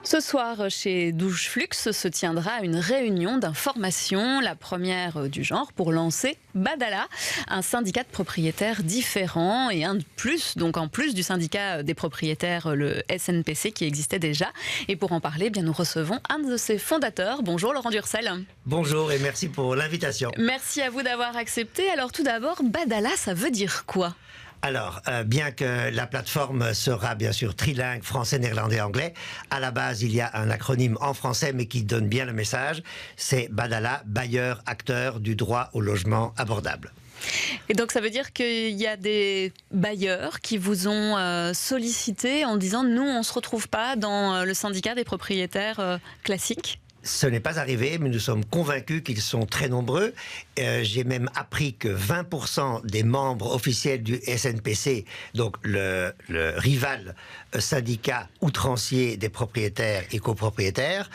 Ce soir, chez Douche Flux, se tiendra une réunion d'information, la première du genre, pour lancer Badala, un syndicat de propriétaires différent et un de plus, donc en plus du syndicat des propriétaires, le SNPC, qui existait déjà. Et pour en parler, nous recevons un de ses fondateurs. Bonjour Laurent Durcel. Bonjour et merci pour l'invitation. Merci à vous d'avoir accepté. Alors tout d'abord, Badala, ça veut dire quoi ? Alors, bien que la plateforme sera bien sûr trilingue, français, néerlandais, anglais, à la base, il y a un acronyme en français, mais qui donne bien le message. C'est Badala, bailleur, acteur du droit au logement abordable. Et donc ça veut dire qu'il y a des bailleurs qui vous ont sollicité en disant « nous, on ne se retrouve pas dans le syndicat des propriétaires classiques ». Ce n'est pas arrivé, mais nous sommes convaincus qu'ils sont très nombreux. J'ai même appris que 20% des membres officiels du SNPC, donc le rival syndicat outrancier des propriétaires et copropriétaires,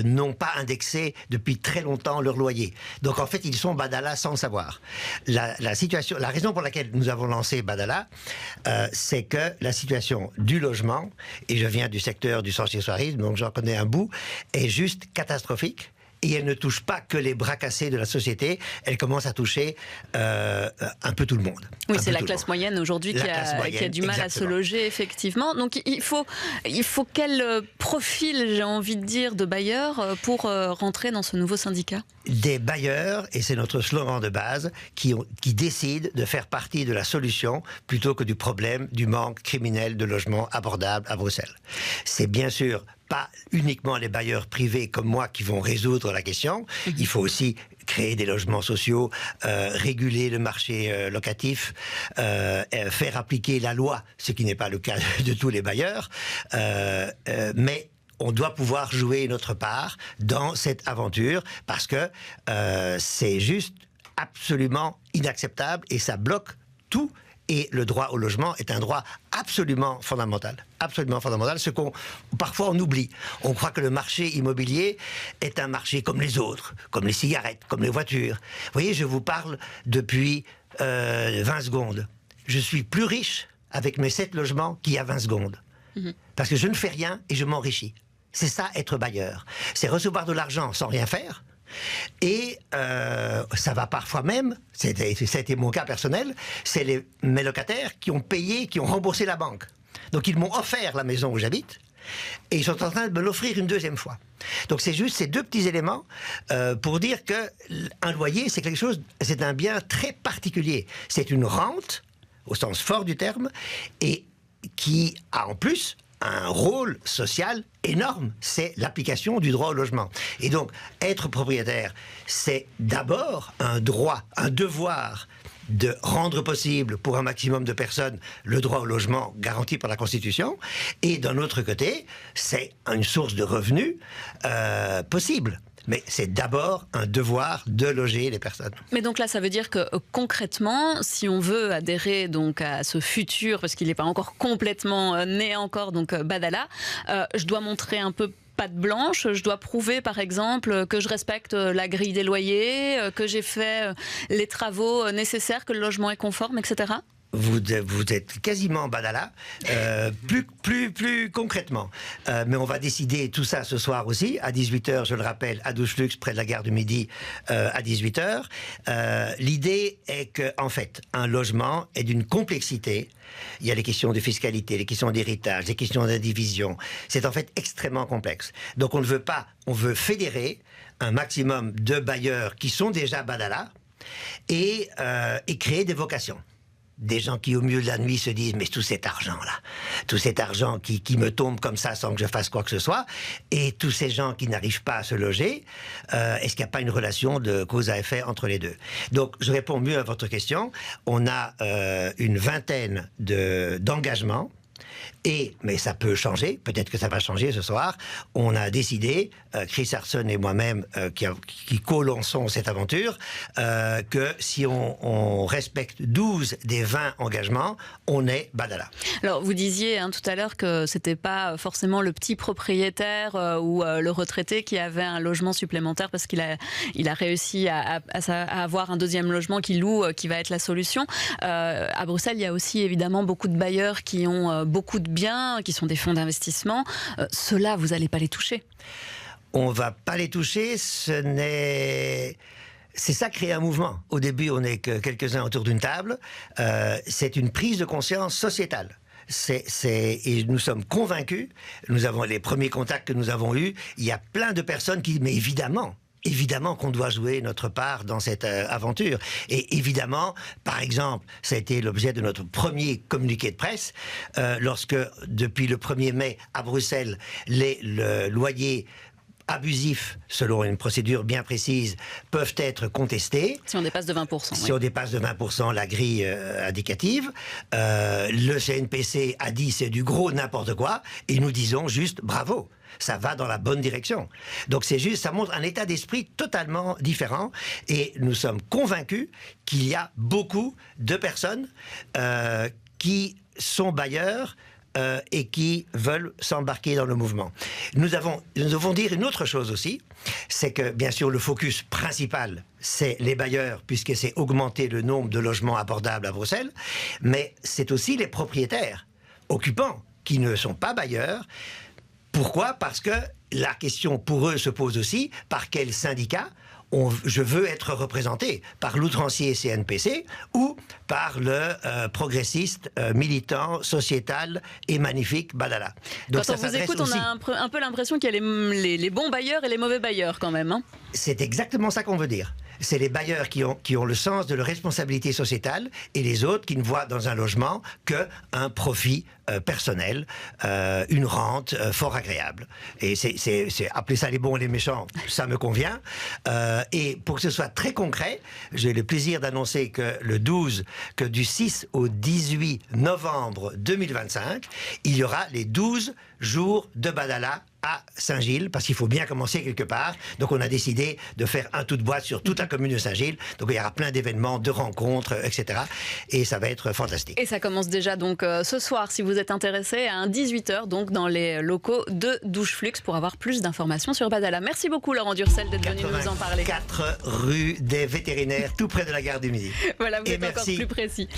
n'ont pas indexé depuis très longtemps leur loyer. Donc en fait, ils sont Badala sans le savoir. La raison pour laquelle nous avons lancé Badala, c'est que la situation du logement, et je viens du secteur du sorcier-soirisme, donc j'en connais un bout, est juste catastrophique. Et elle ne touche pas que les bras cassés de la société, elle commence à toucher un peu tout le monde. Oui, c'est la classe moyenne aujourd'hui qui a du mal à se loger, effectivement. Donc il faut quel profil, j'ai envie de dire, de bailleurs pour rentrer dans ce nouveau syndicat ? Des bailleurs, et c'est notre slogan de base, qui décident de faire partie de la solution plutôt que du problème du manque criminel de logements abordables à Bruxelles. C'est bien sûr pas uniquement les bailleurs privés comme moi qui vont résoudre la question. Il faut aussi créer des logements sociaux, réguler le marché locatif, faire appliquer la loi, ce qui n'est pas le cas de tous les bailleurs, mais on doit pouvoir jouer notre part dans cette aventure parce que c'est juste absolument inacceptable et ça bloque tout. Et le droit au logement est un droit absolument fondamental, ce qu'on parfois on oublie. On croit que le marché immobilier est un marché comme les autres, comme les cigarettes, comme les voitures. Vous voyez, je vous parle depuis 20 secondes. Je suis plus riche avec mes 7 logements qu'il y a 20 secondes. Parce que je ne fais rien et je m'enrichis. C'est ça, être bailleur. C'est recevoir de l'argent sans rien faire. Et ça va parfois même, c'était mon cas personnel, c'est mes locataires qui ont payé, qui ont remboursé la banque. Donc ils m'ont offert la maison où j'habite et ils sont en train de me l'offrir une deuxième fois. Donc c'est juste ces deux petits éléments pour dire qu'un loyer, c'est quelque chose, c'est un bien très particulier. C'est une rente, au sens fort du terme, et qui a en plus un rôle social énorme, c'est l'application du droit au logement. Et donc, être propriétaire, c'est d'abord un droit, un devoir de rendre possible pour un maximum de personnes le droit au logement garanti par la Constitution. Et d'un autre côté, c'est une source de revenus possible. Mais c'est d'abord un devoir de loger les personnes. Mais donc là, ça veut dire que concrètement, si on veut adhérer donc à ce futur, parce qu'il n'est pas encore complètement né encore, donc Badala, je dois montrer un peu patte blanche, je dois prouver par exemple que je respecte la grille des loyers, que j'ai fait les travaux nécessaires, que le logement est conforme, etc. Vous êtes quasiment Badala, plus concrètement. Mais on va décider tout ça ce soir aussi, à 18h, je le rappelle, à Douche Flux, près de la gare du Midi, à 18h. L'idée est qu'en fait, un logement est d'une complexité. Il y a les questions de fiscalité, les questions d'héritage, les questions d'indivision. C'est en fait extrêmement complexe. Donc on ne veut pas, on veut fédérer un maximum de bailleurs qui sont déjà Badala et créer des vocations. Des gens qui, au milieu de la nuit, se disent « mais tout cet argent-là, tout cet argent qui me tombe comme ça sans que je fasse quoi que ce soit, et tous ces gens qui n'arrivent pas à se loger, est-ce qu'il n'y a pas une relation de cause à effet entre les deux ?» Donc, je réponds mieux à votre question. On a une vingtaine d'engagements. Mais ça peut changer, peut-être que ça va changer ce soir. On a décidé, Chris Arson et moi-même, qui co-lançons cette aventure, que si on respecte 12 des 20 engagements, on est Badala. Alors, vous disiez tout à l'heure que c'était pas forcément le petit propriétaire ou le retraité qui avait un logement supplémentaire parce qu'il a réussi à avoir un deuxième logement qu'il loue, qui va être la solution. À Bruxelles, il y a aussi évidemment beaucoup de bailleurs qui ont beaucoup beaucoup de biens qui sont des fonds d'investissement. Ceux-là, vous n'allez pas les toucher. On ne va pas les toucher, c'est ça créer un mouvement. Au début, on n'est que quelques-uns autour d'une table. C'est une prise de conscience sociétale. Et nous sommes convaincus, nous avons les premiers contacts que nous avons eus, il y a plein de personnes qui, mais évidemment qu'on doit jouer notre part dans cette aventure. Et évidemment, par exemple, ça a été l'objet de notre premier communiqué de presse, lorsque, depuis le 1er mai, à Bruxelles, le loyer abusifs, selon une procédure bien précise, peuvent être contestés. Si on dépasse de 20%. Si on dépasse de 20% la grille indicative, le CNPC a dit c'est du gros n'importe quoi, et nous disons juste bravo. Ça va dans la bonne direction. Donc c'est juste, ça montre un état d'esprit totalement différent, et nous sommes convaincus qu'il y a beaucoup de personnes qui sont bailleurs et qui veulent s'embarquer dans le mouvement. Nous devons dire une autre chose aussi, c'est que bien sûr le focus principal c'est les bailleurs, puisque c'est augmenter le nombre de logements abordables à Bruxelles, mais c'est aussi les propriétaires occupants qui ne sont pas bailleurs. Pourquoi ? Parce que la question pour eux se pose aussi, par quel syndicat je veux être représenté, par l'outrancier CNPC ou par le progressiste, militant, sociétal et magnifique Badala. Donc quand on vous écoute, on a un peu l'impression qu'il y a les bons bailleurs et les mauvais bailleurs quand même. Hein. C'est exactement ça qu'on veut dire. C'est les bailleurs qui ont le sens de leur responsabilité sociétale et les autres qui ne voient dans un logement qu'un profit personnel, une rente fort agréable. Et c'est appeler ça les bons et les méchants, ça me convient. Et pour que ce soit très concret, j'ai le plaisir d'annoncer que du 6 au 18 novembre 2025, il y aura les 12 jours de Badala à Saint-Gilles, parce qu'il faut bien commencer quelque part. Donc on a décidé de faire un tout de boîte sur toute la commune de Saint-Gilles. Donc il y aura plein d'événements, de rencontres, etc. Et ça va être fantastique. Et ça commence déjà donc ce soir, si vous êtes intéressé, à 18h, donc dans les locaux de Douche-Flux, pour avoir plus d'informations sur Badala. Merci beaucoup Laurent Durcel d'être venu nous en parler. 4 rue des Vétérinaires, tout près de la gare du Midi. Voilà, vous êtes encore plus précis.